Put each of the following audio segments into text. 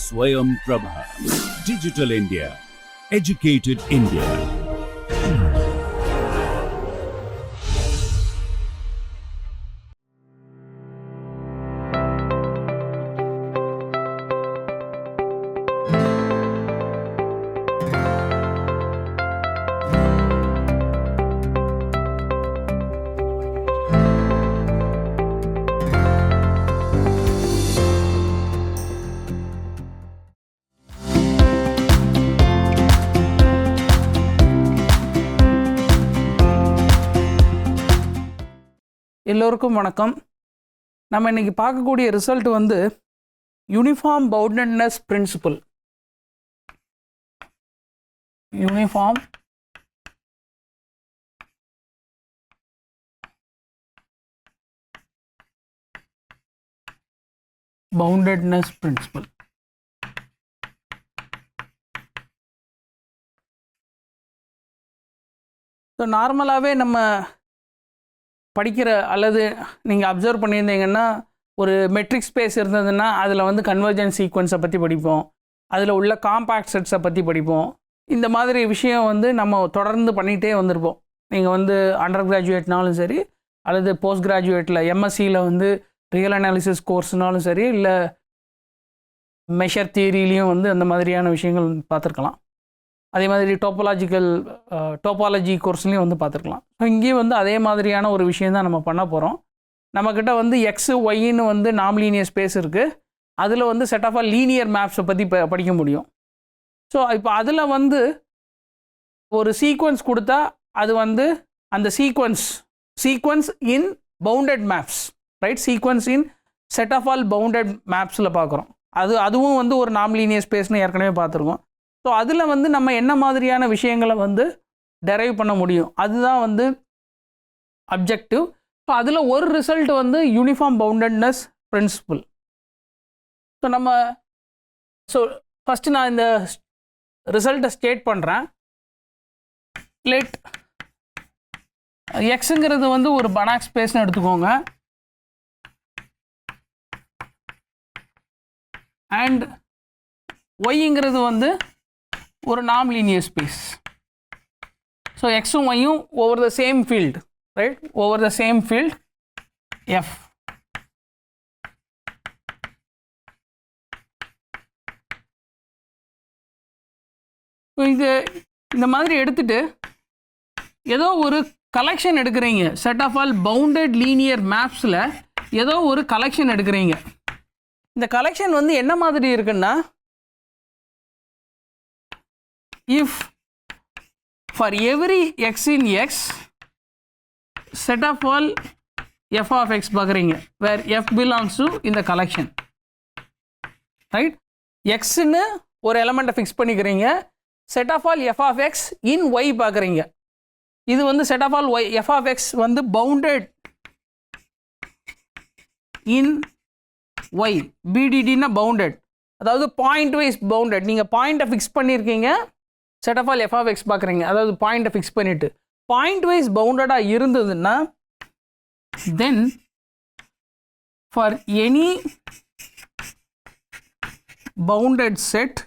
Swayam Prabha. Digital India. Educated India. எல்லோருக்கும் வணக்கம். நம்ம இன்னைக்கு பார்க்கக்கூடிய ரிசல்ட் வந்து uniform boundedness principle. Uniform boundedness principle. So நார்மலாகவே நம்ம படிக்கிற அல்லது நீங்கள் அப்சர்வ் பண்ணியிருந்தீங்கன்னா ஒரு மெட்ரிக் ஸ்பேஸ் இருந்ததுன்னா அதில் வந்து கன்வர்ஜென்ஸ் சீக்வன்ஸை பற்றி படிப்போம், அதில் உள்ள காம்பேக்ட் செட்ஸை பற்றி படிப்போம். இந்த மாதிரி விஷயம் வந்து நம்ம தொடர்ந்து பண்ணிகிட்டே வந்திருப்போம். நீங்கள் வந்து அண்டர் கிராஜுவேட்னாலும் சரி அல்லது போஸ்ட் கிராஜுவேட்டில் எம்எஸ்சியில் வந்து ரியல் அனாலிசிஸ் கோர்ஸ்னாலும் சரி, இல்லை மெஷர் தியரிலையும் வந்து அந்த மாதிரியான விஷயங்கள் பார்த்துருக்கலாம். அதே மாதிரி டோபாலஜி கோர்ஸ்லேயும் வந்து பார்த்துருக்கலாம். ஸோ இங்கேயும் வந்து அதே மாதிரியான ஒரு விஷயம் தான் நம்ம பண்ண போகிறோம். நம்மக்கிட்ட வந்து எக்ஸு ஒய்ன்னு வந்து நாம் லீனியர் ஸ்பேஸ் இருக்குது. அதில் வந்து செட் ஆஃப் லீனியர் மேப்ஸை பற்றி படிக்க முடியும். ஸோ இப்போ அதில் வந்து ஒரு சீக்வன்ஸ் கொடுத்தா அது வந்து அந்த sequence in bounded maps, right? Sequence in set of all bounded மேப்ஸில் பார்க்குறோம். அதுவும் வந்து ஒரு நாம் லீனியர் ஸ்பேஸ்னு ஏற்கனவே பார்த்துருக்கோம். ஸோ அதில் வந்து நம்ம என்ன மாதிரியான விஷயங்களை வந்து டெரைவ் பண்ண முடியும், அதுதான் வந்து அப்ஜெக்டிவ். ஸோ அதில் ஒரு ரிசல்ட் வந்து uniform boundedness principle. So first நான் இந்த ரிசல்ட்டை ஸ்டேட் பண்ணுறேன். லெட் எக்ஸுங்கிறது வந்து ஒரு பனாக் ஸ்பேஸ்னு எடுத்துக்கோங்க. அண்ட் ஒய்ங்கிறது வந்து ஒரு நாம் லீனியர் ஸ்பேஸ். ஸோ எக்ஸும் ஒய்யும் over the same field, right? Over the same field f. இது இந்த மாதிரி எடுத்துட்டு ஏதோ ஒரு கலெக்ஷன் எடுக்கிறீங்க. Set of all bounded linear மேப்ஸில் ஏதோ ஒரு கலெக்ஷன் எடுக்கிறீங்க. இந்த கலெக்ஷன் வந்து என்ன மாதிரி இருக்குன்னா, if for every x in x set of all f of x பார்க்குறீங்க, where f belongs to in the collection, right? x ன்னு ஒரு எலமெண்ட்டை ஃபிக்ஸ் பண்ணிக்கிறீங்க. set of all f of x in y பார்க்குறீங்க. இது வந்து set of all y f of x வந்து bounded in y. BDDனா bounded, அதாவது பாயிண்ட் வைஸ் பவுண்டட். நீங்கள் பாயிண்ட்டை ஃபிக்ஸ் பண்ணியிருக்கீங்க, set of all f of x பார்க்குறீங்க, அதாவது பாயிண்ட்டை ஃபிக்ஸ் பண்ணிவிட்டு பாயிண்ட் வைஸ் பவுண்டடாக இருந்ததுன்னா then for any bounded set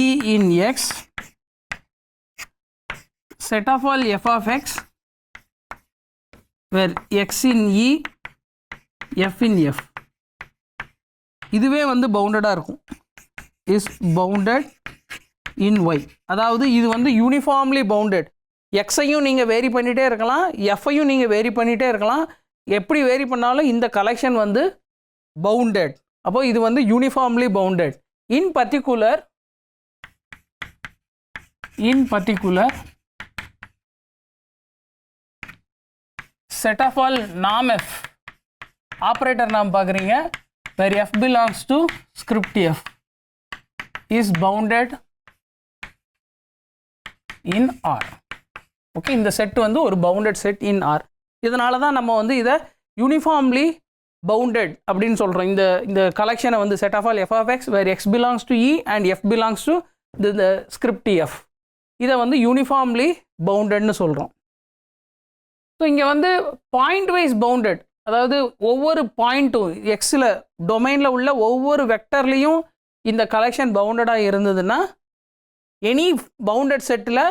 E in x set of all f of x where x in E f in f இதுவே வந்து பவுண்டடாக இருக்கும். இஸ் பவுண்டட் இன் ஒய், அதாவது இது வந்து யூனிஃபார்ம்லி பவுண்டட். எக்ஸையும் நீங்கள் வேரி பண்ணிகிட்டே இருக்கலாம், எஃப்ஐயும் நீங்கள் வேரி பண்ணிகிட்டே இருக்கலாம். எப்படி வேரி பண்ணாலும் இந்த கலெக்ஷன் வந்து பவுண்டட். அப்போது இது வந்து uniformly bounded. In particular set of all நாம் எஃப் ஆப்ரேட்டர் நாம் பார்க்குறீங்க, where f belongs to script f is bounded in R. Okay, இந்த செட் வந்து ஒரு பவுண்டட் செட் இன் R. இதனால தான் நம்ம வந்து இதை யூனிஃபார்ம்லி பவுண்டட் அப்படின்னு சொல்கிறோம். இந்த கலெக்ஷனை வந்து set of all f of x where x belongs to E and f belongs to the script f, இதை வந்து யூனிஃபார்ம்லி பவுண்டட்னு சொல்கிறோம். ஸோ இங்கே வந்து பாயிண்ட் வைஸ் பவுண்டட், அதாவது ஒவ்வொரு பாயிண்ட்டும் எக்ஸில் டொமைனில் உள்ள ஒவ்வொரு வெக்டர்லேயும் இந்த கலெக்ஷன் பவுண்டடாக இருந்ததுன்னா எனி பவுண்டட் செட்டில்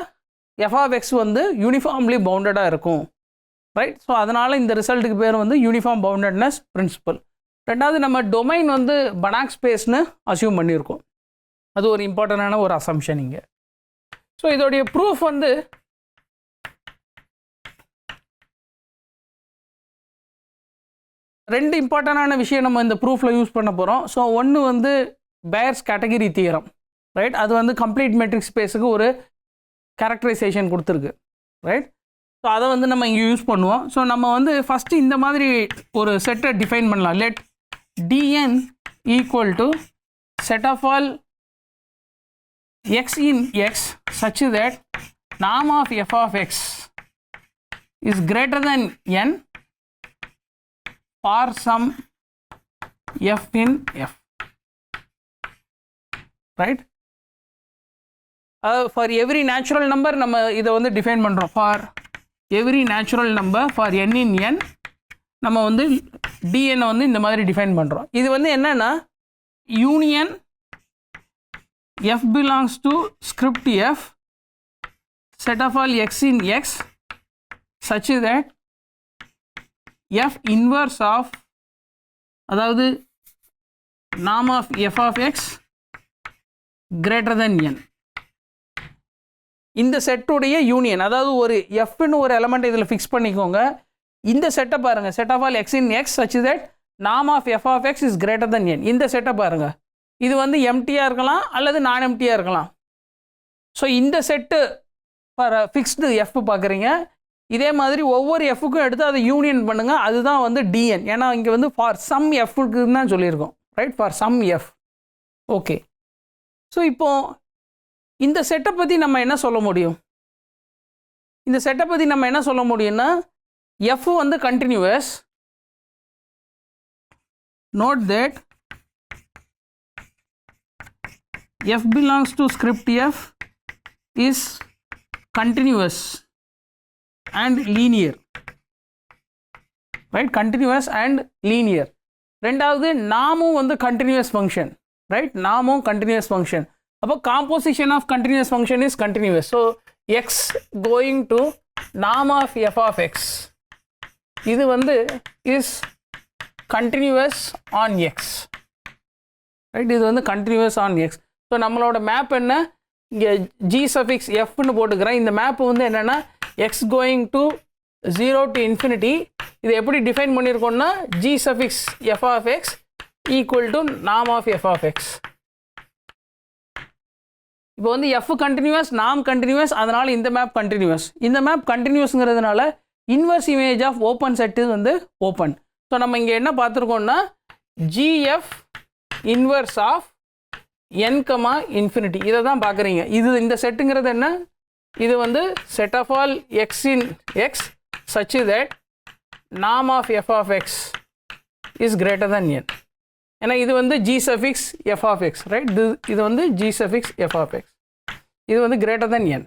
எஃப் ஆஃப் எக்ஸ் வந்து யூனிஃபார்ம்லி பவுண்டடாக இருக்கும், ரைட்? ஸோ அதனால் இந்த ரிசல்ட்டுக்கு பேர் வந்து யூனிஃபார்ம் பவுண்டட்னஸ் பிரின்சிபல். ரெண்டாவது நம்ம டொமைன் வந்து பனாக் ஸ்பேஸ்னு அசியூம் பண்ணியிருக்கோம். அது ஒரு இம்பார்ட்டண்டான ஒரு அசம்ஷன் இங்கே. ஸோ இதோடைய ப்ரூஃப் வந்து ரெண்டு இம்பார்ட்டண்டான விஷயம் நம்ம இந்த ப்ரூஃபில் யூஸ் பண்ண போகிறோம். ஸோ ஒன்று வந்து பேர்ஸ் கேட்டகரி தியரம், ரைட்? அது வந்து கம்ப்ளீட் மெட்ரிக் ஸ்பேஸுக்கு ஒரு கேரக்டரைசேஷன் கொடுத்துருக்கு, ரைட்? ஸோ அதை வந்து நம்ம இங்கே யூஸ் பண்ணுவோம். ஸோ நம்ம வந்து ஃபஸ்ட்டு இந்த மாதிரி ஒரு செட்டை டிஃபைன் பண்ணலாம். Let dn equal to set of all x in x such that norm of f of x is greater than n for some f in f, right? For every natural number நம்ம இதை வந்து define பண்ணுறோம். for every natural number for n in n நம்ம வந்து dn வந்து இந்த மாதிரி define பண்ணுறோம். இது வந்து என்னன்னா union f belongs to script f set of all x in x such that f inverse of அதாவது norm of f of x greater than n. இந்த செட்டுடைய யூனியன், அதாவது ஒரு எஃப்னு ஒரு எலமெண்ட் இதில் ஃபிக்ஸ் பண்ணிக்கோங்க. இந்த செட்டை பாருங்கள், set of all x in x such that norm of f of x is greater than n. இந்த செட்டை பாருங்கள், இது வந்து எம்டியாக இருக்கலாம் அல்லது நான் எம்டியாக இருக்கலாம். ஸோ இந்த செட்டு ஃபார் ஃபிக்ஸ்டு எஃப் பார்க்குறீங்க. இதே மாதிரி ஒவ்வொரு எஃப்க்கும் எடுத்து அதை யூனியன் பண்ணுங்கள். அதுதான் வந்து டிஎன். ஏன்னா இங்கே வந்து ஃபார் சம் எஃப்க்குன்னு தான் சொல்லியிருக்கோம், right? For some f. Okay, so இப்போது இந்த செட்டை பற்றி நம்ம என்ன சொல்ல முடியும்? இந்த செட்டை பற்றி நம்ம என்ன சொல்ல முடியும்னா எஃப் வந்து continuous. Note that f belongs to script f is continuous and linear, right? Continuous and linear. ரெண்டாவது நாமும் வந்து continuous function, right? நாமும் continuous function. அப்போ composition of continuous function is continuous. So x going to norm of f of x இது வந்து is continuous on x, right? இது வந்து continuous on x. So நம்மளோட மேப் என்ன? இங்கே ஜி சஃபிக்ஸ் எஃப்னு போட்டுக்கிறேன். இந்த மேப் வந்து என்னென்னா x going to 0 to infinity. இதை எப்படி டிஃபைன் பண்ணியிருக்கோம்னா g suffix f of x equal to நாம் ஆஃப் எஃப் ஆஃப் எக்ஸ். இப்போ வந்து எஃப் கண்டினியூஸ், நாம் கண்டினியூஸ், அதனால் இந்த மேப் கண்டினியூஸ். இந்த மேப் கண்டினியூஸ்ங்கிறதுனால inverse image of open set வந்து ஓப்பன். ஸோ நம்ம இங்கே என்ன பார்த்துருக்கோம்னா g f inverse of n, infinity இதை தான் பார்க்குறீங்க. இது இந்த செட்டுங்கிறது என்ன? இது வந்து set of all x in x such that நாம் of f of x is greater than n. ஏன்னா இது வந்து g suffix f of x, right? இது வந்து g suffix f of x, இது வந்து கிரேட்டர் தென் n.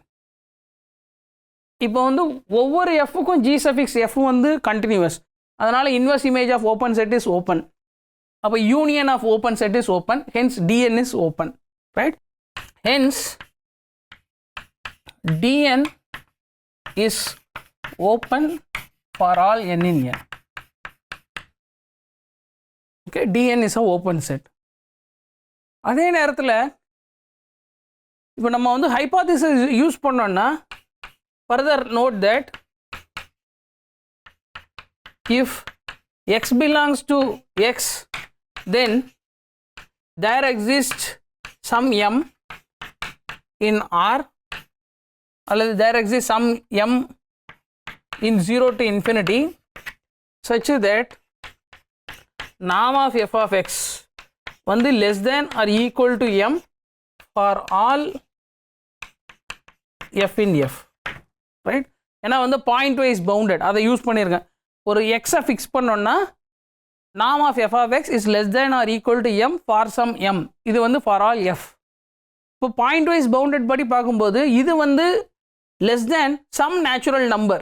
இப்போ வந்து ஒவ்வொரு எஃப்க்கும் ஜி சஃபிக்ஸ் எஃப் வந்து கண்டினியூஸ், அதனால் inverse image of open set is open. அப்போ union of open set is open, hence dn is open, right? Hence dn is open for all n in n. Okay, dn is a open set. அதே நேரத்தில் இப்போ நம்ம வந்து hypothesis use பண்ணோம்னா further note that if x belongs to x, then there exists some m in R, அல்லது there exists some m in 0 to infinity such that norm of f of x வந்து less than or equal to m for all f in f, right? ஏன்னா வந்து point wise bounded அதை use பண்ணியிருக்கேன். ஒரு எக்ஸை fix பண்ணோன்னா norm of f of x is less than or equal to m for some m. இது வந்து for all f. இப்போ பாயிண்ட் வைஸ் பவுண்டட் படி பார்க்கும்போது இது வந்து less than some natural number,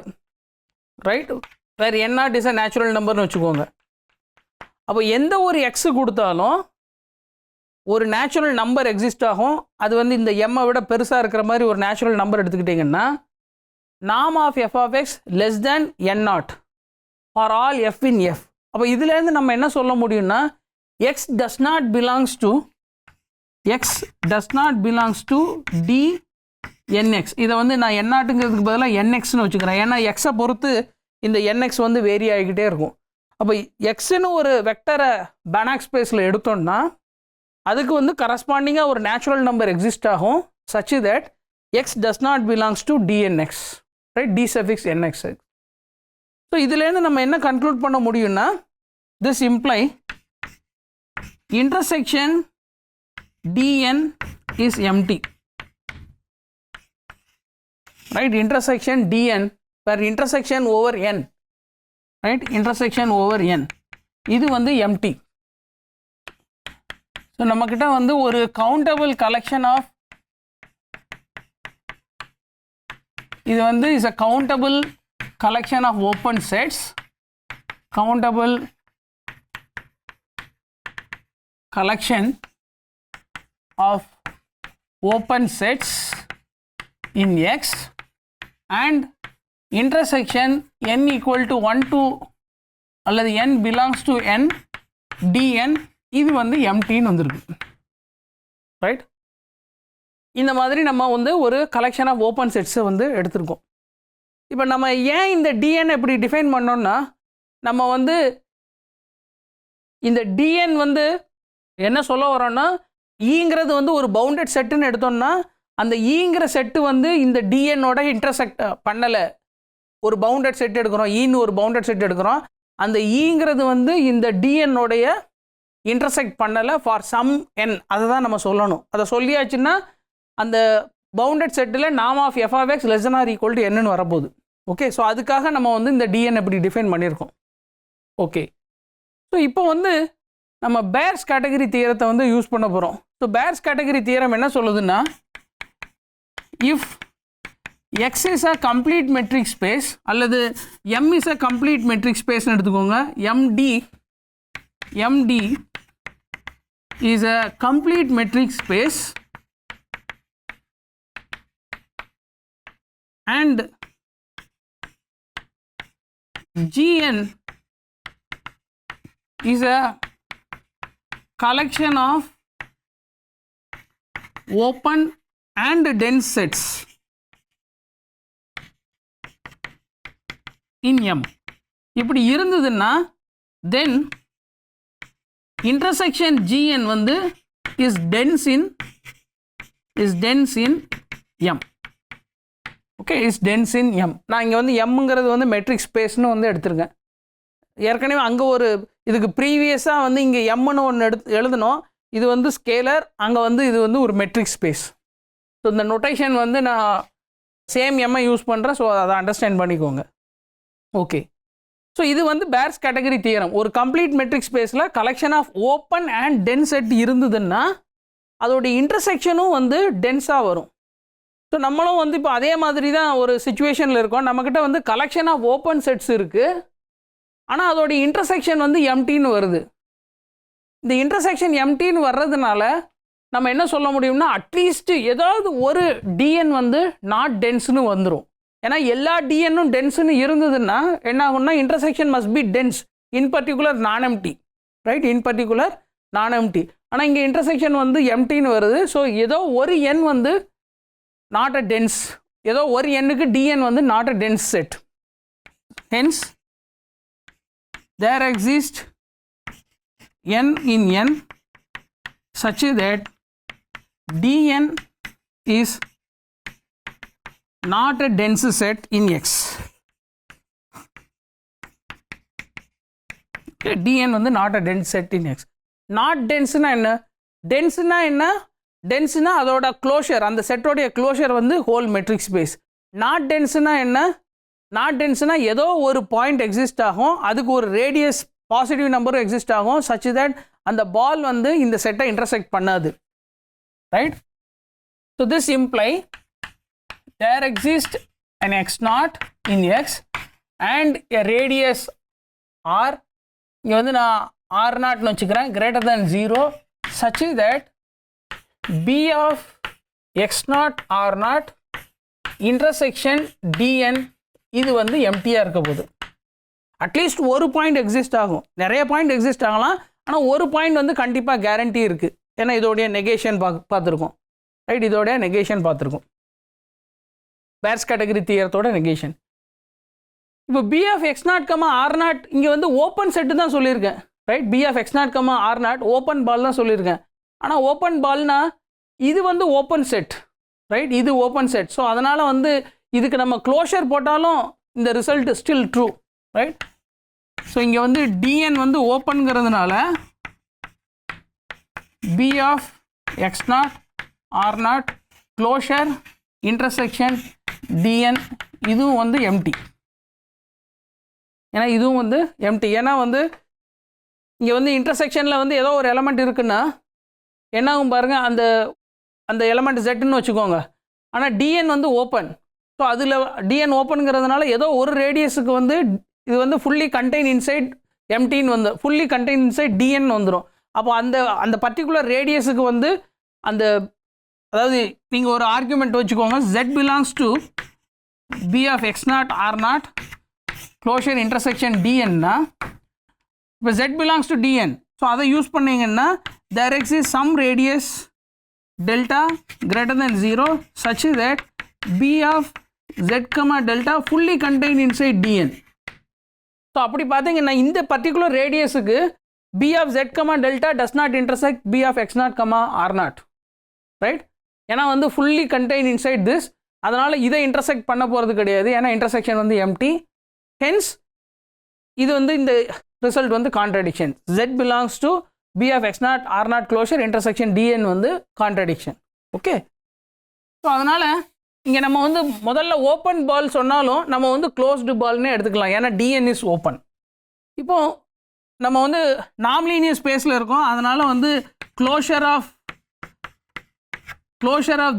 right? Where n naught is a natural நம்பர்னு வச்சுக்கோங்க. அப்போ எந்த ஒரு எக்ஸு கொடுத்தாலும் ஒரு நேச்சுரல் நம்பர் எக்ஸிஸ்ட் ஆகும். அது வந்து இந்த எம்மை விட பெருசாக இருக்கிற மாதிரி ஒரு நேச்சுரல் நம்பர் எடுத்துக்கிட்டிங்கன்னா norm of f of x less than n not for all f in f. அப்போ இதுலேருந்து நம்ம என்ன சொல்ல முடியும்னா x does not belongs to dnx. இதை வந்து நான் n நாட்டுங்கிறதுக்கு பதிலாக nxன்னு வச்சுக்கிறேன். ஏன்னா எக்ஸை பொறுத்து இந்த nx வந்து வேரி ஆகிக்கிட்டே இருக்கும். அப்போ எக்ஸ்ன்னு ஒரு வெக்டரை பேனாக் ஸ்பேஸில் எடுத்தோம்னா அதுக்கு வந்து கரஸ்பாண்டிங்காக ஒரு நேச்சுரல் நம்பர் எக்ஸிஸ்ட் ஆகும் such that x does not belongs to dnx, right? d suffix nx. So இதுலேருந்து நம்ம என்ன கன்க்ளூட் பண்ண முடியும்னா this imply intersection dn is empty, right? Intersection dn where intersection over n, right? Intersection over n இது வந்து empty. So நம்மக்கிட்ட வந்து ஒரு கவுண்டபிள் கலெக்ஷன் ஆஃப் இது வந்து is a countable collection of open sets, countable collection of open sets in X and intersection n equal to 1 to அல்லது n belongs to n dn இது வந்து emptyன்னு வந்துருக்கு, ரைட்? இந்த மாதிரி நம்ம வந்து ஒரு கலெக்ஷன் ஆஃப் ஓப்பன் செட்ஸை வந்து எடுத்திருக்கோம். இப்போ நம்ம ஏன் இந்த டிஎன் எப்படி டிஃபைன் பண்ணோம்னா நம்ம வந்து இந்த டிஎன் வந்து என்ன சொல்ல வரோன்னா ஈங்கிறது வந்து ஒரு பவுண்டட் செட்டுன்னு எடுத்தோம்னா அந்த ஈங்கிற செட்டு வந்து இந்த டிஎன்னோட இன்டர்செக்ட் பண்ணலை. ஒரு பவுண்டட் செட் எடுக்கிறோம், ஈன்னு ஒரு பவுண்டட் செட் எடுக்கிறோம், அந்த ஈங்கிறது வந்து இந்த டிஎன்னோடைய இன்டர்செக்ட் பண்ணலை ஃபார் சம் என். அதை தான் நம்ம சொல்லணும். அதை சொல்லியாச்சுன்னா அந்த பவுண்டட் செட்டில் norm of f of x less than or equal to என்னன்னு வரப்போகுது. ஓகே, ஸோ அதுக்காக நம்ம வந்து இந்த டிஎன் எப்படி டிஃபைன் பண்ணியிருக்கோம். ஓகே, ஸோ இப்போ வந்து நம்ம பேர்ஸ் கேட்டகரி தியரத்தை வந்து யூஸ் பண்ண போகிறோம். ஸோ பேர்ஸ் கேட்டகரி தியரம் என்ன சொல்லுதுன்னா if x is a complete metric space அல்லது m is a complete metric ஸ்பேஸ்னு எடுத்துக்கோங்க. எம்டி is a complete metric space and Gn is a collection of open and dense sets in M. இப்படி இருந்ததுன்னா then intersection Gn வந்து is dense in M. Okay, is dense in M. நான் இங்கே வந்து எம்ங்கிறது வந்து மெட்ரிக் ஸ்பேஸ்னு வந்து எடுத்திருக்கேன். ஏற்கனவே அங்கே ஒரு இதுக்கு ப்ரீவியஸாக வந்து இங்கே எம்னு ஒன்று எழுதணும். இது வந்து ஸ்கேலர், அங்கே வந்து இது வந்து ஒரு மெட்ரிக் ஸ்பேஸ். ஸோ இந்த நொட்டேஷன் வந்து நான் சேம் எம்ஐ யூஸ் பண்ணுறேன். ஸோ அதை அண்டர்ஸ்டாண்ட் பண்ணிக்கோங்க. ஓகே, ஸோ இது வந்து பேர்ஸ் கேட்டகரி தியரம். ஒரு கம்ப்ளீட் மெட்ரிக் ஸ்பேஸில் collection of open and dense set இருந்ததுன்னா அதோடைய இன்டர்செக்ஷனும் வந்து டென்ஸாக வரும். ஸோ நம்மளும் வந்து இப்போ அதே மாதிரி தான் ஒரு சுச்சுவேஷனில் இருக்கோம். நம்மக்கிட்ட வந்து கலெக்ஷன் ஆஃப் ஓப்பன் செட்ஸ் இருக்குது, ஆனால் அதோடைய இன்டர்செக்ஷன் வந்து எம்டின்னு வருது. இந்த இன்டர்செக்ஷன் எம்டின்னு வர்றதுனால நம்ம என்ன சொல்ல முடியும்னா அட்லீஸ்ட் ஏதாவது ஒரு டிஎன் வந்து நாட் டென்ஸ்னு வந்துடும். ஏன்னா எல்லா டிஎன்னும் டென்ஸ்னு இருந்ததுன்னா என்ன ஆகும்னா intersection must be dense, in particular non empty, right? In particular non empty. ஆனால் இங்கே இன்டர்செக்ஷன் வந்து எம்டின்னு வருது. ஸோ ஏதோ ஒரு எண் வந்து not a dense, ஏதோ ஒரு எண்ணுக்கு dn வந்து not a dense set. Hence there exists n in n such that dn is not a dense set in X. Okay, dn வந்து not a dense set in X. not dense னா என்ன? dense னா என்ன? டென்ஸ்னா அதோட closure, அந்த செட்டோடைய closure வந்து whole metric space. Not டென்ஸ்னா என்ன? Not டென்ஸ்னா ஏதோ ஒரு பாயிண்ட் எக்ஸிஸ்ட் ஆகும், அதுக்கு ஒரு ரேடியஸ் பாசிட்டிவ் நம்பரும் எக்ஸிஸ்ட் ஆகும் சச் தட் அந்த பால் வந்து இந்த செட்டை இன்டர்செக்ட் பண்ணாது, right? So this imply there exist an x0 in X and a radius r, இங்கே வந்து நான் r0 வச்சுக்கிறேன், greater than 0 such that b of x0 r0 intersection dn இது வந்து எம்டியாக இருக்க போகுது. அட்லீஸ்ட் ஒரு பாயிண்ட் எக்ஸிஸ்ட் ஆகும், நிறைய பாயிண்ட் எக்ஸிஸ்ட் ஆகலாம், ஆனால் ஒரு பாயிண்ட் வந்து கண்டிப்பாக கேரண்டி இருக்குது. ஏன்னா இதோடைய நெகேஷன் பார்த்துருக்கோம், ரைட்? இதோடைய நெகேஷன் பார்த்துருக்கோம், பேர்ஸ் கேட்டகரி தியரத்தோட நெகேஷன். இப்போ b of x not comma R naught இங்கே வந்து ஓப்பன் செட்டு தான் சொல்லியிருக்கேன், right? B of x not comma R naught open ball தான் சொல்லியிருக்கேன். ஆனால் ஓப்பன் பால்னா இது வந்து ஓப்பன் செட், ரைட்? இது ஓப்பன் செட். ஸோ அதனால் வந்து இதுக்கு நம்ம க்ளோஷர் போட்டாலும் இந்த result still true, right? So இங்கே வந்து டிஎன் வந்து ஓப்பன்ங்கிறதுனால b of x naught r naught closure intersection TN இதுவும் வந்து எம்டி. ஏன்னா இதுவும் வந்து எம்டி. ஏன்னா வந்து இங்கே வந்து இன்டர்செக்ஷனில் வந்து ஏதோ ஒரு எலமெண்ட் இருக்குன்னா என்ன ஆகும் பாருங்கள், அந்த அந்த எலமெண்ட் ஜெட்டுன்னு வச்சுக்கோங்க. ஆனால் டிஎன் வந்து ஓப்பன். ஸோ அதில் டிஎன் ஓப்பனுங்கிறதுனால ஏதோ ஒரு ரேடியஸுக்கு வந்து இது வந்து ஃபுல்லி கண்டெயின் இன்சைட் எம்டின்னு வந்து ஃபுல்லி கண்டெயின் இன்சைட் டிஎன் வந்துடும். அப்போ அந்த அந்த பர்டிகுலர் ரேடியஸுக்கு வந்து அந்த, அதாவது நீங்கள் ஒரு ஆர்குமெண்ட் வச்சுக்கோங்க, z belongs to b of x naught r naught closure intersection டிஎன்னா, இப்போ z belongs to d n. So அதை யூஸ் பண்ணிங்கன்னா there exists some radius delta greater than 0 such that b of z comma delta fully contained inside dn. So அப்படி பார்த்தீங்கன்னா இந்த particular ரேடியஸுக்கு b of z comma delta does not intersect b of x naught comma r naught, right? ஏன்னா வந்து fully contain inside this, அதனால் இதை intersect பண்ண போகிறது கிடையாது. ஏன்னா இன்டர்செக்ஷன் வந்து எம்டி. ஹென்ஸ் இது வந்து இந்த ரிசல்ட் வந்து contradiction. z belongs to b of x naught r naught closure intersection dn வந்து கான்ட்ரடிக்ஷன். ஓகே, ஸோ அதனால் இங்கே நம்ம வந்து முதல்ல ஓப்பன் பால் சொன்னாலும் நம்ம வந்து க்ளோஸ்டு பால்னே எடுத்துக்கலாம், ஏன்னா dn இஸ் ஓப்பன். இப்போது நம்ம வந்து நான்லீனியர் ஸ்பேஸில் இருக்கோம், அதனால் வந்து க்ளோஷர் ஆஃப்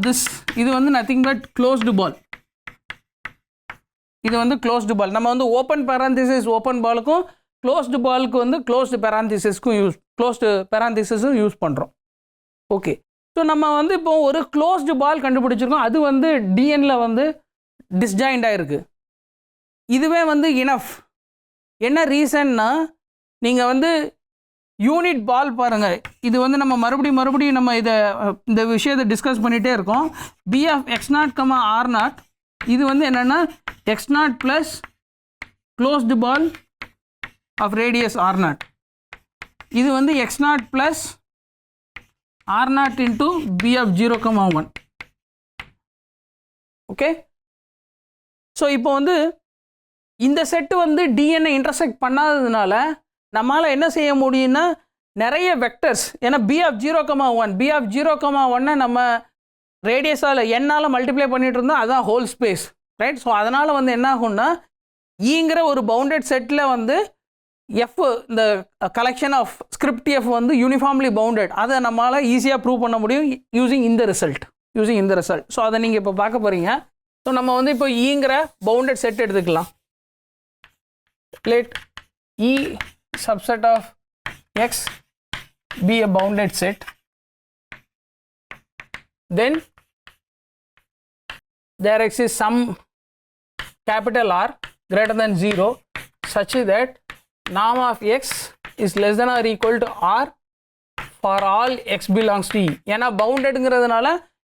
திஸ் இது வந்து நத்திங் பட் க்ளோஸ்டு பால். இது வந்து க்ளோஸ்டு பால். நம்ம வந்து ஓப்பன் பேராந்திசிஸ் ஓப்பன் பாலுக்கும் க்ளோஸ்டு பாலுக்கு வந்து க்ளோஸ்டு பேராந்திசிஸ்க்கும் க்ளோஸ்டு பேராந்திசிஸும் யூஸ் பண்ணுறோம். ஓகே, ஸோ நம்ம வந்து இப்போ ஒரு க்ளோஸ்டு பால் கண்டுபிடிச்சிருக்கோம், அது வந்து டிஎன்ல வந்து டிஸ்ஜாயிண்டாக இருக்குது. இதுவே வந்து இனஃப். என்ன ரீசன்னா, நீங்கள் வந்து யூனிட் பால் பாருங்கள், இது வந்து நம்ம மறுபடியும் நம்ம இந்த விஷயத்தை டிஸ்கஸ் பண்ணிகிட்டே இருக்கோம். B of x not comma R not இது வந்து என்னென்னா x not plus closed ball of radius R not. இது வந்து x not plus R not into B of 0,1. Okay, so இப்போ வந்து இந்த செட்டு வந்து டிஎன்ஐ இன்டர்செக்ட் பண்ணாததுனால நம்மளால் என்ன செய்ய முடியும்னா நிறைய வெக்டர்ஸ், ஏன்னா பி ஆஃப் 0,1 நம்ம ரேடியஸால் என்னால் மல்டிப்ளை பண்ணிகிட்டு இருந்தோம், அதுதான் ஹோல் ஸ்பேஸ், ரைட்? ஸோ அதனால் வந்து என்ன ஆகும்னா ஈங்கிற ஒரு பவுண்டட் செட்டில் வந்து எஃப் இந்த கலெக்ஷன் ஆஃப் ஸ்கிரிப்ட் எஃப் வந்து யூனிஃபார்ம்லி பவுண்டட், அதை நம்மளால் ஈஸியாக ப்ரூவ் பண்ண முடியும் யூஸிங் இந்த ரிசல்ட். ஸோ அதை நீங்கள் இப்போ பார்க்க போகிறீங்க. ஸோ நம்ம வந்து இப்போ ஈங்கிற பவுண்டட் செட் எடுத்துக்கலாம். Let E subset of X be a bounded set, then there exists some capital R greater than 0 such that norm of X is less than or equal to R for all X belongs to E. ஏன்னா பவுண்டட்ங்கிறதுனால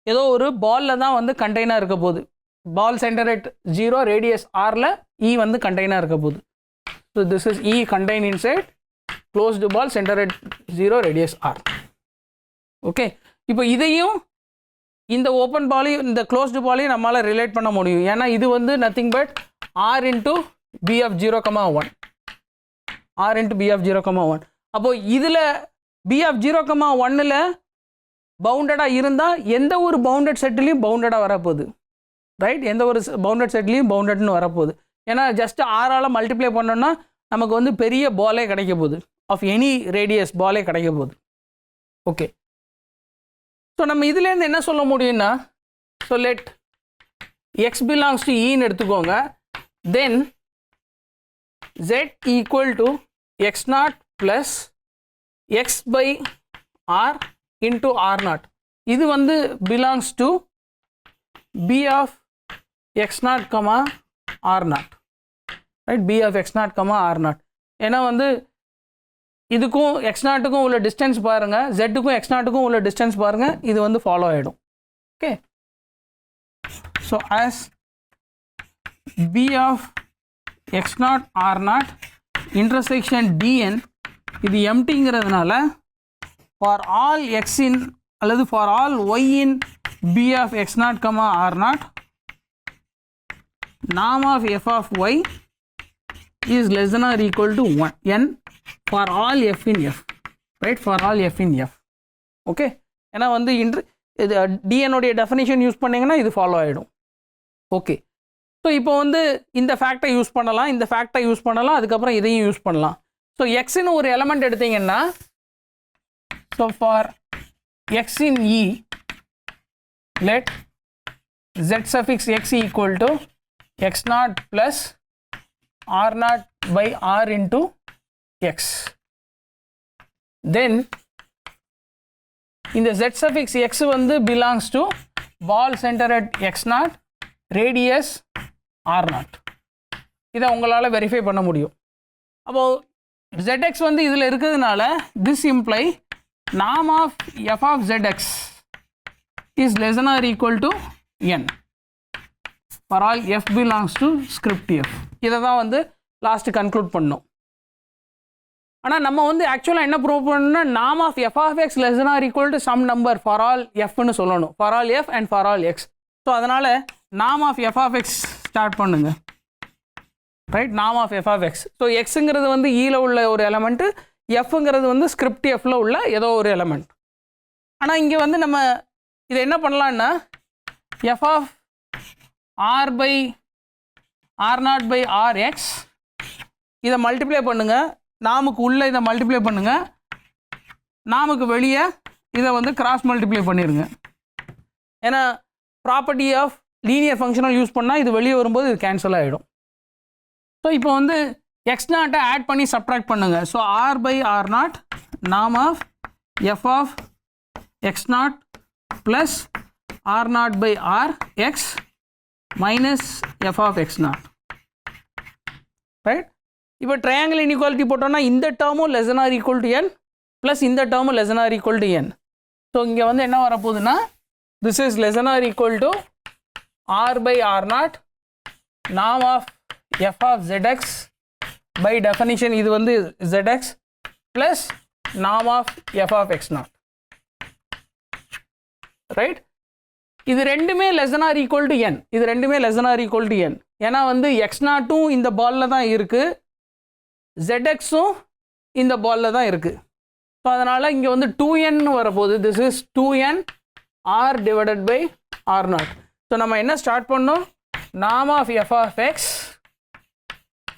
ஏதோ ஒரு பாலில் தான் வந்து கண்டெய்னாக இருக்க போகுது. பால் centre at 0 radius Rல E வந்து கண்டெய்னாக இருக்க போகுது. So this is E contained inside closed ball center at 0 radius R. Okay, இப்போ இதையும் இந்த ஓப்பன் பாலையும் இந்த க்ளோஸ்டு பாலையும் நம்மளால் ரிலேட் பண்ண முடியும். ஏன்னா இது வந்து nothing but R into B of 0,1. அப்போது இதில் பி ஆஃப் 0,1ல் பவுண்டடாக இருந்தால் எந்த ஒரு பவுண்டட் செட்லேயும் பவுண்டடாக வரப்போகுது, ரைட்? எந்த ஒரு பவுண்டட் செட்லேயும் பவுண்டட்னு வரப்போகுது. ஏன்னா ஜஸ்ட் ஆரால் மல்டிப்ளை பண்ணோன்னா நமக்கு வந்து பெரிய பாலே கிடைக்க போகுது, ஆஃப் எனி ரேடியஸ் பாலே கிடைக்க போகுது. ஓகே, ஸோ நம்ம இதுலேருந்து என்ன சொல்ல முடியும்னா, so let x belongs to ஈன்னு எடுத்துக்கோங்க. Then z equal to x naught plus x by r into r naught. இது வந்து belongs to b of x naught comma r naught, right? b of x naught comma r naught. ஏன்னா வந்து இதுக்கும் x நாட்டுக்கும் உள்ள distance பாருங்க, zக்கும் x நாட்டுக்கும் உள்ள டிஸ்டன்ஸ் பாருங்க, இது வந்து ஃபாலோ ஆகிடும். Okay, so as b of x naught r naught intersection dn, இது எம்டிங்கிறதுனால ஃபார் ஆல் x in அல்லது for all y in b of x naught comma r naught, norm of f of y is less than or equal to 1 n for all f in f, right? For all f in f. Okay, ஏன்னா வந்து இது dn உடைய definition use பண்ணிங்கன்னா இது follow ஆகிடும். Okay, so இப்போ வந்து இந்த ஃபேக்டை யூஸ் பண்ணலாம், இந்த ஃபேக்டை யூஸ் பண்ணலாம், அதுக்கப்புறம் இதையும் யூஸ் பண்ணலாம். ஸோ எக்ஸ்ன்னு ஒரு எலமெண்ட் எடுத்தீங்கன்னா, so for x in E, let z suffix x equal to x naught plus r naught by r into x. Then இந்த z suffix x வந்து belongs to ball center at x naught, radius r naught. இதை உங்களால் verify பண்ண முடியும். அப்போது zx வந்து இதில் இருக்கிறதுனால this imply norm of f of zx is less than or equal to n for all f belongs to script f. இதை தான் வந்து லாஸ்ட்டு கன்க்ளூட் பண்ணோம். ஆனால் நம்ம வந்து ஆக்சுவலாக என்ன ப்ரூவ் பண்ணணும்னா norm of f of x less than or equal to some number for all fன்னு சொல்லணும், for all f and for all x. So அதனால் norm of f of x start பண்ணுங்க, ரைட்? norm of f of x. So எக்ஸுங்கிறது வந்து ஈல உள்ள ஒரு element, எஃப்ங்கிறது வந்து ஸ்கிரிப்ட் எஃப்ல உள்ள ஏதோ ஒரு எலமெண்ட். ஆனால் இங்கே வந்து நம்ம இதை என்ன பண்ணலான்னா f of r by r naught by rx, இதை மல்டிப்ளை பண்ணுங்கள், நாமுக்கு உள்ளே இதை மல்டிப்ளை பண்ணுங்கள், நாமுக்கு வெளியே இதை வந்து கிராஸ் மல்டிப்ளை பண்ணிடுங்க. ஏன்னா property of linear functional use பண்ணால் இது வெளியே வரும்போது இது கேன்சல் ஆகிடும். ஸோ இப்போ வந்து எக்ஸ் நாட்டை ஆட் பண்ணி சப்ட்ராக்ட் பண்ணுங்கள். So r by r naught norm of f of x not plus R naught by r x minus f of x naught, right? இப்போ ட்ரையாங்கிள் இன்இக்வாலிட்டி போட்டோம்னா இந்த டேர்மும் less than or equal to n plus இந்த டேர்மும் less than or equal to n. So இங்கே வந்து என்ன வரப்போகுதுன்னா this is less than or equal to r by r naught norm of f of zx by definition இது வந்து zx plus norm of f of x naught, right? இது ரெண்டுமே less than or equal to n, இது ரெண்டுமே less than or equal to n. ஏன்னா வந்து x நாட்டும் இந்த பாலில் தான் இருக்குது, zxும் இந்த பாலில் தான் இருக்குது. ஸோ அதனால் இங்கே வந்து 2n வரப்போகுது. This is 2n r divided by r naught. So நம்ம என்ன ஸ்டார்ட் பண்ணோம், norm of f of x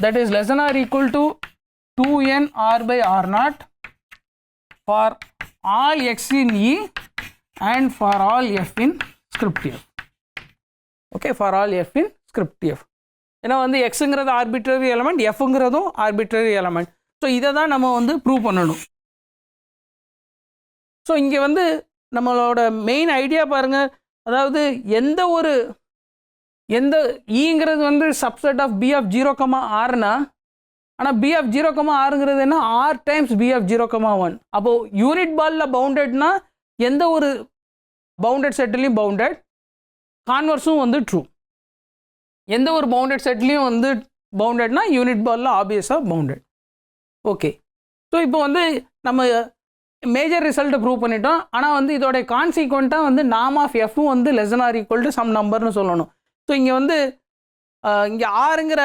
that is less than or equal to 2n r by r naught for all x in E and for all f in script f. Okay, for all f in script f. ஏன்னா வந்து எக்ஸுங்கிறது arbitrary element, எஃப்ங்கிறதும் arbitrary element. So இதை தான் நம்ம வந்து prove பண்ணணும். So இங்கே வந்து நம்மளோட மெயின் ஐடியா பாருங்கள், அதாவது எந்த ஈங்கிறது வந்து subset of b of 0,r, ஆனால் பி ஆஃப் 0,rங்கிறது என்ன, r டைம்ஸ் பி ஆஃப் 0,1. அப்போது யூனிட் பாலில் பவுண்டட்னா எந்த ஒரு பவுண்டட் செட்லேயும் பவுண்டட், கான்வர்ஸும் வந்து ட்ரூ. எந்த ஒரு பவுண்டட் செட்லேயும் வந்து பவுண்டட்னா யூனிட் பாலில் ஆப்வியஸாக பவுண்டட். ஓகே, ஸோ இப்போ வந்து நம்ம மேஜர் ரிசல்ட்டை ப்ரூவ் பண்ணிட்டோம். ஆனால் வந்து இதோடைய கான்சிக்வெண்ட்டாக வந்து நார்ம் ஆஃப் எஃப்பும் வந்து less than or equal to some நம்பர்னு சொல்லணும். ஸோ இங்கே வந்து இங்கே ஆறுங்கிற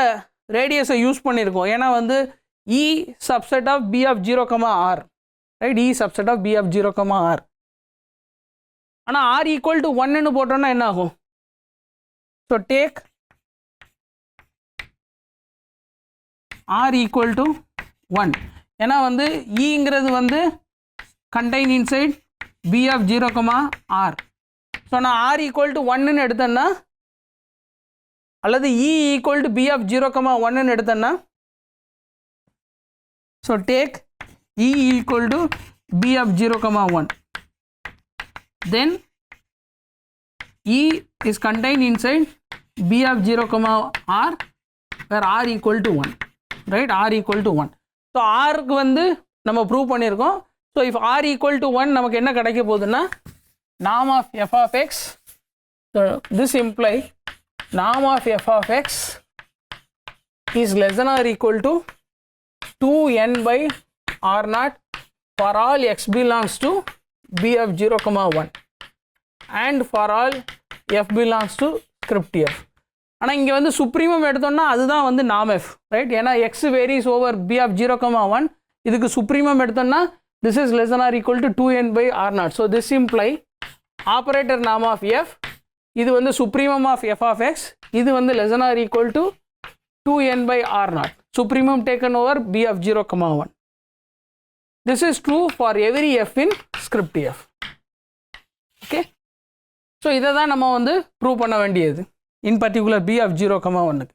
ரேடியஸை யூஸ் பண்ணியிருக்கோம். ஏன்னா வந்து e subset of b of 0,r, right? E subset of b of 0,r. ஆனால் r equal to 1ன்னு போட்டோன்னா என்ன ஆகும்? ஸோ டேக் r equal to 1. ஏன்னா வந்து ஈங்கிறது வந்து contain inside b of 0,r. So நான் r equal to 1ன்னு எடுத்தேன்னா அல்லது e equal to b of 0,1ன்னு எடுத்தேன்னா So take E equal to B of 0 comma 1. Then E is contained inside B of 0 comma R, where R equal to 1, right? R equal to 1. So R க்கு வந்து நம்ம prove பண்ணியிருக்கோம். So if R equal to 1 நமக்கு என்ன கிடைக்க போகுதுன்னா norm of f of x. So this imply norm of f of x is less than or equal to 2n by r naught for all x belongs to B of 0 comma 1 and for all f belongs to script f. ஆனால் இங்கே வந்து supremum எடுத்தோம்னா அதுதான் வந்து norm f, right? ஏன்னா x varies over B of 0 comma 1. இதுக்கு supremum எடுத்தோம்னா this is less than or equal to 2n by r naught. So this imply operator norm of f, இது வந்து supremum of f of x, இது வந்து less than or equal to 2n by r naught, supremum taken over B of 0 comma 1. This is true for every f in script f. Okay, so இதை தான் நம்ம வந்து prove பண்ண வேண்டியது in particular B of 0 comma 1.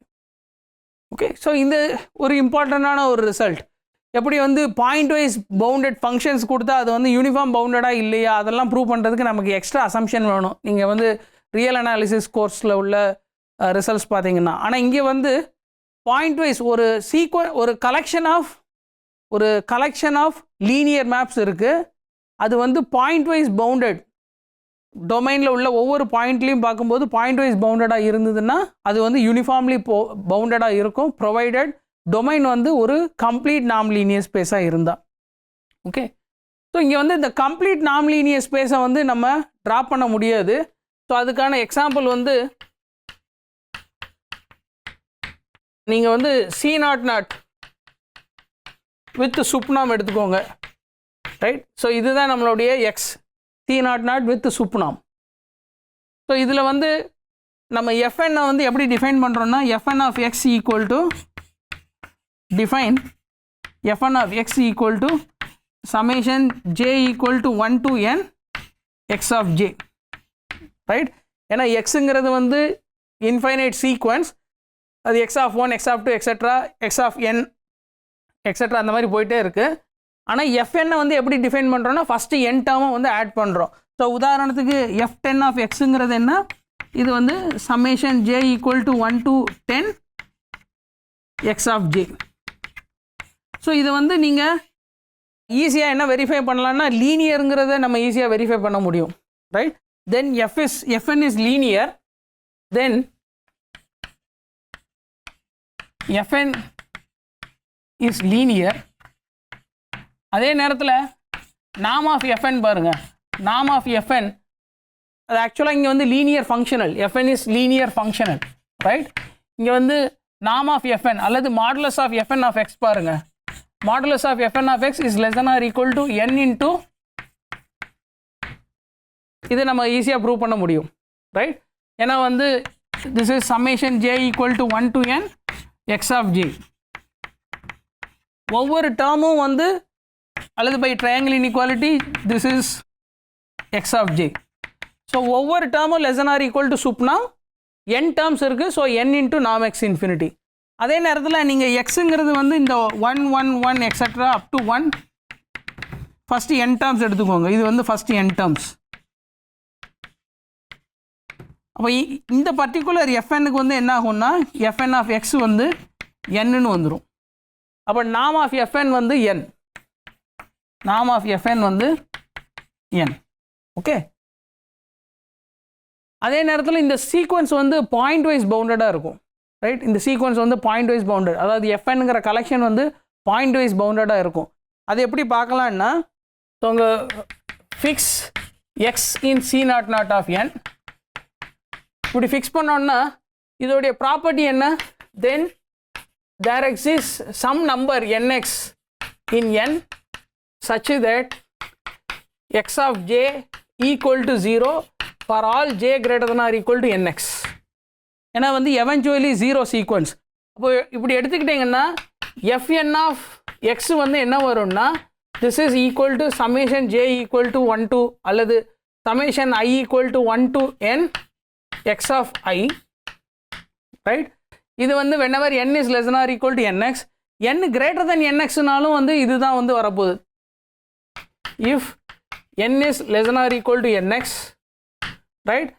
Okay, so இந்த ஒரு இம்பார்ட்டண்ட்டான ஒரு ரிசல்ட். எப்படி வந்து பாயிண்ட் வைஸ் பவுண்டட் ஃபங்க்ஷன்ஸ் கொடுத்தா அது வந்து யூனிஃபார்ம் பவுண்டடாக இல்லையா அதெல்லாம் ப்ரூவ் பண்ணுறதுக்கு நமக்கு எக்ஸ்ட்ரா அசம்ஷன் வேணும். நீங்கள் வந்து ரியல் அனாலிசிஸ் கோர்ஸில் உள்ள ரிசல்ட்ஸ் பார்த்தீங்கன்னா. ஆனால் இங்கே வந்து பாயிண்ட் வைஸ் ஒரு கலெக்ஷன் ஆஃப் லீனியர் மேப்ஸ் இருக்குது. அது வந்து பாயிண்ட் வைஸ் பவுண்டட் டொமைனில் உள்ள ஒவ்வொரு பாயிண்ட்லேயும் பார்க்கும்போது பாயிண்ட் வைஸ் பவுண்டடாக இருந்ததுன்னா அது வந்து யூனிஃபார்ம்லி பவுண்டடாக இருக்கும், ப்ரொவைடட் டொமைன் வந்து ஒரு கம்ப்ளீட் நாம் லீனியர் ஸ்பேஸாக இருந்தால். ஓகே, ஸோ இங்கே வந்து இந்த கம்ப்ளீட் நாம் லீனியர் ஸ்பேஸை வந்து நம்ம ட்ரா பண்ண முடியாது. ஸோ அதுக்கான எக்ஸாம்பிள் வந்து நீங்கள் வந்து C0 வித் சுப்னாம் எடுத்துக்கோங்க, ரைட்? ஸோ இதுதான் நம்மளுடைய எக்ஸ் C0 வித் சுப்னாம். ஸோ இதில் வந்து நம்ம fn வந்து எப்படி டிஃபைன் பண்ணுறோன்னா fn of x equal to define fn of x equal to summation j equal to 1 to n x of j, right? ஏன்னா xங்கிறது வந்து இன்ஃபைனைட் சீக்வன்ஸ், அது x of 1 x of 2 etcetera x of n etcetera அந்த மாதிரி போயிட்டே இருக்குது. ஆனால் fn வந்து எப்படி டிஃபைன் பண்ணுறோன்னா ஃபஸ்ட்டு n டேர்மை வந்து ஆட் பண்ணுறோம். ஸோ உதாரணத்துக்கு f10 of xங்கிறது என்ன, இது வந்து summation j equal to 1 to 10 x of j. So இது வந்து நீங்கள் ஈஸியாக என்ன வெரிஃபை பண்ணலான்னா லீனியருங்கிறத நம்ம ஈஸியாக வெரிஃபை பண்ண முடியும், right? Then fn is linear, then fn is linear. அதே நேரத்தில் norm of fn பாருங்கள், norm of fn அது ஆக்சுவலாக இங்கே வந்து linear functional, fn is linear functional, right? இங்கே வந்து norm of fn அல்லது modulus of fn of x பாருங்கள், modulus of fn of x is less than or equal to n into, இது நம்ம ஈஸியாக ப்ரூவ் பண்ண முடியும், ரைட்? ஏன்னா வந்து this is summation j equal to 1 to n x of j. ஒவ்வொரு டேர்மும் வந்து அல்லது by triangle inequality this is x of j. So ஒவ்வொரு டேர்மும் less than or equal to சுப்னா n டேர்ம்ஸ் இருக்குது. So n into norm x infinity. அதே நேரத்தில் நீங்கள் எக்ஸுங்கிறது வந்து இந்த 1 1 1 etcetera up to 1 first n terms எடுத்துக்கோங்க, இது வந்து ஃபஸ்ட்டு n டேர்ம்ஸ். அப்போ இந்த பர்டிகுலர் fnக்கு வந்து என்ன ஆகும்னா fn of x வந்து nன்னு வந்துடும். அப்போ norm of fn வந்து n, norm of fn வந்து n. ஓகே, அதே நேரத்தில் இந்த சீக்வன்ஸ் வந்து பாயிண்ட் வைஸ் பவுண்டடாக இருக்கும், ரைட்? இந்த சீக்வன்ஸ் வந்து பாயிண்ட் வைஸ் பவுண்டட், அதாவது fnங்கிற கலெக்ஷன் வந்து பாயிண்ட் வைஸ் பவுண்டடாக இருக்கும். அது எப்படி பார்க்கலான்னா ஸோ உங்கள் fix X in C0 of n இப்படி ஃபிக்ஸ் பண்ணோன்னா இதோடைய ப்ராப்பர்ட்டி என்ன, தென் there exists some number nx in n such that x of j equal to 0 for all j greater than or equal to nx. ஏன்னா வந்து eventually 0 sequence. அப்போ இப்படி எடுத்துக்கிட்டிங்கன்னா fn of x வந்து என்ன வரும்னா this is equal to summation j equal to 1 to அல்லது summation I equal to 1 to n x of I, right? இது வந்து whenever n is less than or equal to nx, n greater than nxனாலும் வந்து இதுதான் வந்து வரப்போகுது. if n is less than or equal to nx, right,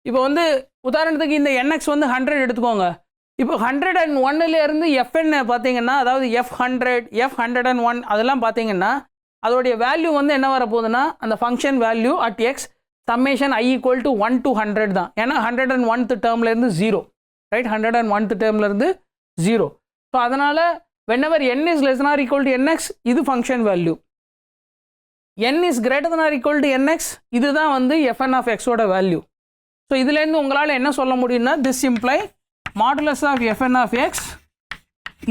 இப்போ வந்து உதாரணத்துக்கு இந்த nx வந்து 100 எடுத்துக்கோங்க. இப்போ 101ல இருந்து fn பார்த்தீங்கன்னா, அதாவது f100 f101 அதெல்லாம் பார்த்தீங்கன்னா அதோடைய வேல்யூ வந்து என்ன வரப்போகுதுன்னா, அந்த function value at X summation i equal to 1 to 100 தான். ஏன்னா 101th டேர்ம்லேருந்து 0, ரைட், 101th டேர்ம்லேருந்து 0. ஸோ அதனால் whenever n is less than or equal to nx, இது function value. n is greater than or equal to nx, இதுதான் வந்து fn of x ஓட value. So இதுலேருந்து உங்களால் என்ன சொல்ல முடியும்னா, this imply modulus of fn of x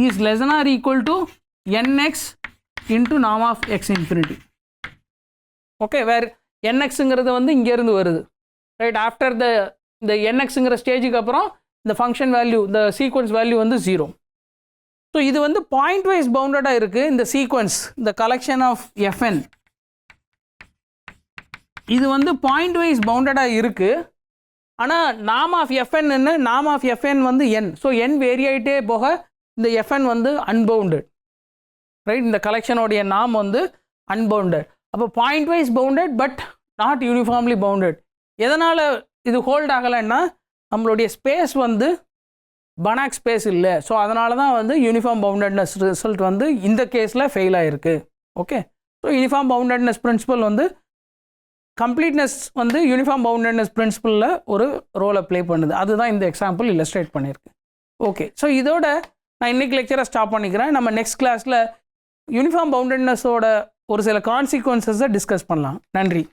is less than or equal to nx into norm of x infinity. Okay, where nxங்கிறது வந்து இங்கேருந்து வருது, ரைட். ஆஃப்டர் இந்த nxங்கிற ஸ்டேஜுக்கு அப்புறம் இந்த ஃபங்க்ஷன் வேல்யூ, இந்த சீக்வன்ஸ் வேல்யூ வந்து 0. ஸோ இது வந்து பாயிண்ட் வைஸ் பவுண்டடாக இருக்குது. இந்த சீக்வன்ஸ், இந்த கலெக்ஷன் ஆஃப் fn இது வந்து பாயிண்ட் வைஸ் பவுண்டடாக இருக்குது. ஆனால் நாம் ஆஃப் fn என்ன, நாம் ஆஃப் fn வந்து n. ஸோ n வேரி ஆகிட்டே போக இந்த fn வந்து அன்பவுண்டட், ரைட். இந்த கலெக்ஷனோடைய நாம் வந்து அன்பவுண்டட். அப்போ point wise bounded but not uniformly bounded. எதனால் இது ஹோல்ட் ஆகலைன்னா, நம்மளுடைய ஸ்பேஸ் வந்து பனாக் ஸ்பேஸ் இல்லை. ஸோ அதனால தான் வந்து யூனிஃபார்ம் பவுண்டட்னஸ் ரிசல்ட் வந்து இந்த கேஸில் ஃபெயில் ஆகிருக்கு. Okay, so uniform boundedness principal வந்து கம்ப்ளீட்னஸ் வந்து யூனிஃபார்ம் பவுண்டட்னஸ் பிரின்சிபலில் ஒரு ரோலை ப்ளே பண்ணுது. அதுதான் இந்த எக்ஸாம்பிள் இல்லஸ்ட்ரேட் பண்ணியிருக்கு. ஓகே, ஸோ இதோட நான் இன்றைக்கி லெக்சரை ஸ்டாப் பண்ணிக்கிறேன். நம்ம நெக்ஸ்ட் கிளாஸில் யூனிஃபார்ம் பவுண்டட்னஸோட ஒரு சில கான்சிக்வன்சஸை டிஸ்கஸ் பண்ணலாம். நன்றி.